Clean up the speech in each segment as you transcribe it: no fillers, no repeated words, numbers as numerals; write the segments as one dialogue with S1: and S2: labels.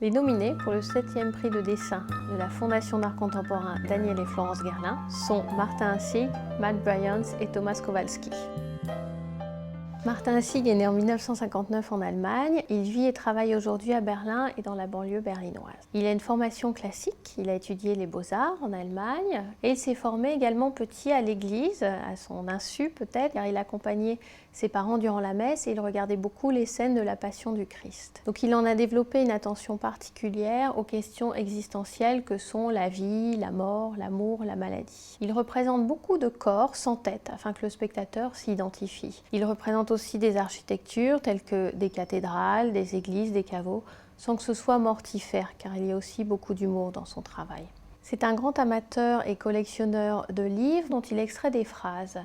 S1: Les nominés pour le 7e prix de dessin de la Fondation d'art contemporain Daniel et Florence Guerlain sont Martin Assig, Matt Bryans et Thomas Kowalski. Martin Assig est né en 1959 en Allemagne. Il vit et travaille aujourd'hui à Berlin et dans la banlieue berlinoise. Il a une formation classique, il a étudié les beaux-arts en Allemagne et il s'est formé également petit à l'église, à son insu peut-être, car il accompagnait ses parents durant la messe et il regardait beaucoup les scènes de la Passion du Christ. Donc il en a développé une attention particulière aux questions existentielles que sont la vie, la mort, l'amour, la maladie. Il représente beaucoup de corps sans tête afin que le spectateur s'y identifie. Il représente aussi des architectures telles que des cathédrales, des églises, des caveaux, sans que ce soit mortifère, car il y a aussi beaucoup d'humour dans son travail. C'est un grand amateur et collectionneur de livres dont il extrait des phrases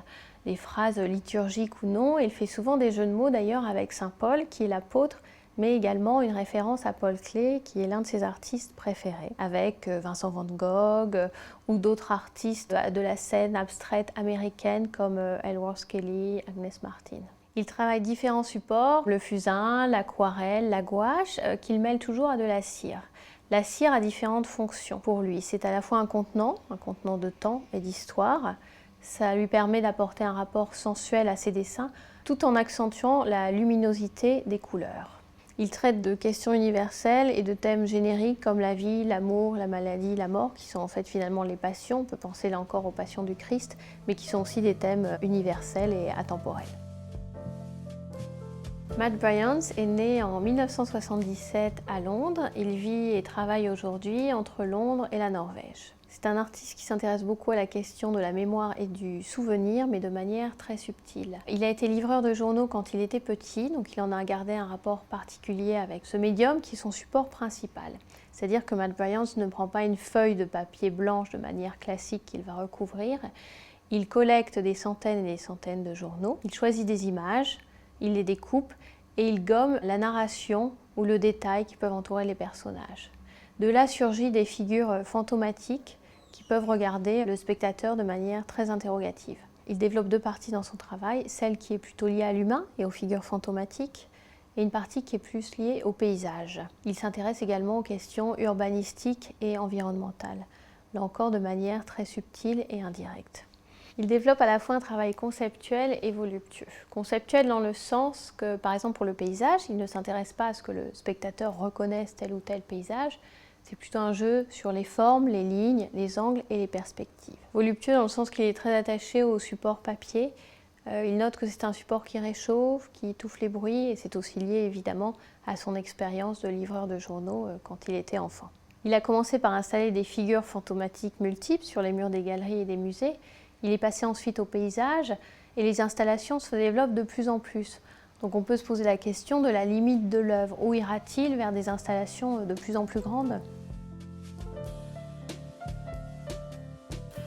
S1: liturgiques ou non. Il fait souvent des jeux de mots d'ailleurs avec Saint Paul, qui est l'apôtre, mais également une référence à Paul Klee, qui est l'un de ses artistes préférés, avec Vincent van Gogh ou d'autres artistes de la scène abstraite américaine comme Ellsworth Kelly, Agnes Martin. Il travaille différents supports, le fusain, l'aquarelle, la gouache, qu'il mêle toujours à de la cire. La cire a différentes fonctions pour lui. C'est à la fois un contenant de temps et d'histoire. Ça lui permet d'apporter un rapport sensuel à ses dessins, tout en accentuant la luminosité des couleurs. Il traite de questions universelles et de thèmes génériques comme la vie, l'amour, la maladie, la mort, qui sont en fait finalement les passions. On peut penser là encore aux passions du Christ, mais qui sont aussi des thèmes universels et atemporels. Matt Bryans est né en 1977 à Londres. Il vit et travaille aujourd'hui entre Londres et la Norvège. C'est un artiste qui s'intéresse beaucoup à la question de la mémoire et du souvenir, mais de manière très subtile. Il a été livreur de journaux quand il était petit, donc il en a gardé un rapport particulier avec ce médium qui est son support principal. C'est-à-dire que Matt Bryans ne prend pas une feuille de papier blanche de manière classique qu'il va recouvrir. Il collecte des centaines et des centaines de journaux. Il choisit des images, il les découpe et il gomme la narration ou le détail qui peuvent entourer les personnages. De là surgit des figures fantomatiques qui peuvent regarder le spectateur de manière très interrogative. Il développe deux parties dans son travail, celle qui est plutôt liée à l'humain et aux figures fantomatiques, et une partie qui est plus liée au paysage. Il s'intéresse également aux questions urbanistiques et environnementales, là encore de manière très subtile et indirecte. Il développe à la fois un travail conceptuel et voluptueux. Conceptuel dans le sens que, par exemple pour le paysage, il ne s'intéresse pas à ce que le spectateur reconnaisse tel ou tel paysage, c'est plutôt un jeu sur les formes, les lignes, les angles et les perspectives. Voluptueux dans le sens qu'il est très attaché au support papier. Il note que c'est un support qui réchauffe, qui étouffe les bruits et c'est aussi lié évidemment à son expérience de livreur de journaux quand il était enfant. Il a commencé par installer des figures fantomatiques multiples sur les murs des galeries et des musées. Il est passé ensuite au paysage et les installations se développent de plus en plus. Donc on peut se poser la question de la limite de l'œuvre. Où ira-t-il vers des installations de plus en plus grandes ?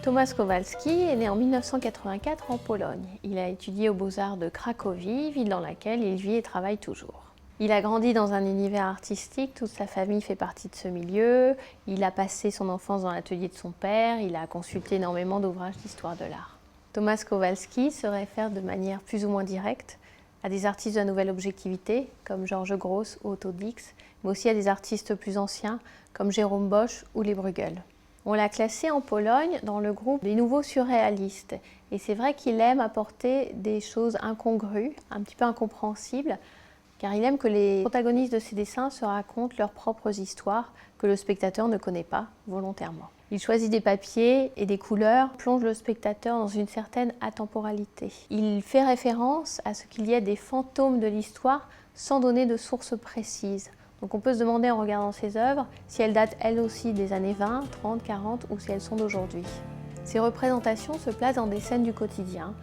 S1: Thomas Kowalski est né en 1984 en Pologne. Il a étudié aux Beaux-Arts de Cracovie, ville dans laquelle il vit et travaille toujours. Il a grandi dans un univers artistique, toute sa famille fait partie de ce milieu. Il a passé son enfance dans l'atelier de son père, il a consulté énormément d'ouvrages d'histoire de l'art. Thomas Kowalski se réfère de manière plus ou moins directe à des artistes de la nouvelle objectivité, comme Georges Grosz ou Otto Dix, mais aussi à des artistes plus anciens, comme Jérôme Bosch ou les Bruegel. On l'a classé en Pologne dans le groupe des nouveaux surréalistes. Et c'est vrai qu'il aime apporter des choses incongrues, un petit peu incompréhensibles, car il aime que les protagonistes de ses dessins se racontent leurs propres histoires que le spectateur ne connaît pas volontairement. Il choisit des papiers et des couleurs, plonge le spectateur dans une certaine atemporalité. Il fait référence à ce qu'il y ait des fantômes de l'histoire sans donner de source précise. Donc on peut se demander en regardant ses œuvres si elles datent elles aussi des années 20, 30, 40 ou si elles sont d'aujourd'hui. Ces représentations se placent dans des scènes du quotidien,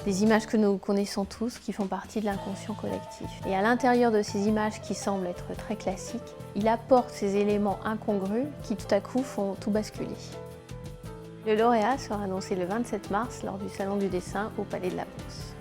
S1: des images que nous connaissons tous qui font partie de l'inconscient collectif. Et à l'intérieur de ces images qui semblent être très classiques, il apporte ces éléments incongrus qui tout à coup font tout basculer. Le lauréat sera annoncé le 27 mars lors du Salon du dessin au Palais de la Bourse.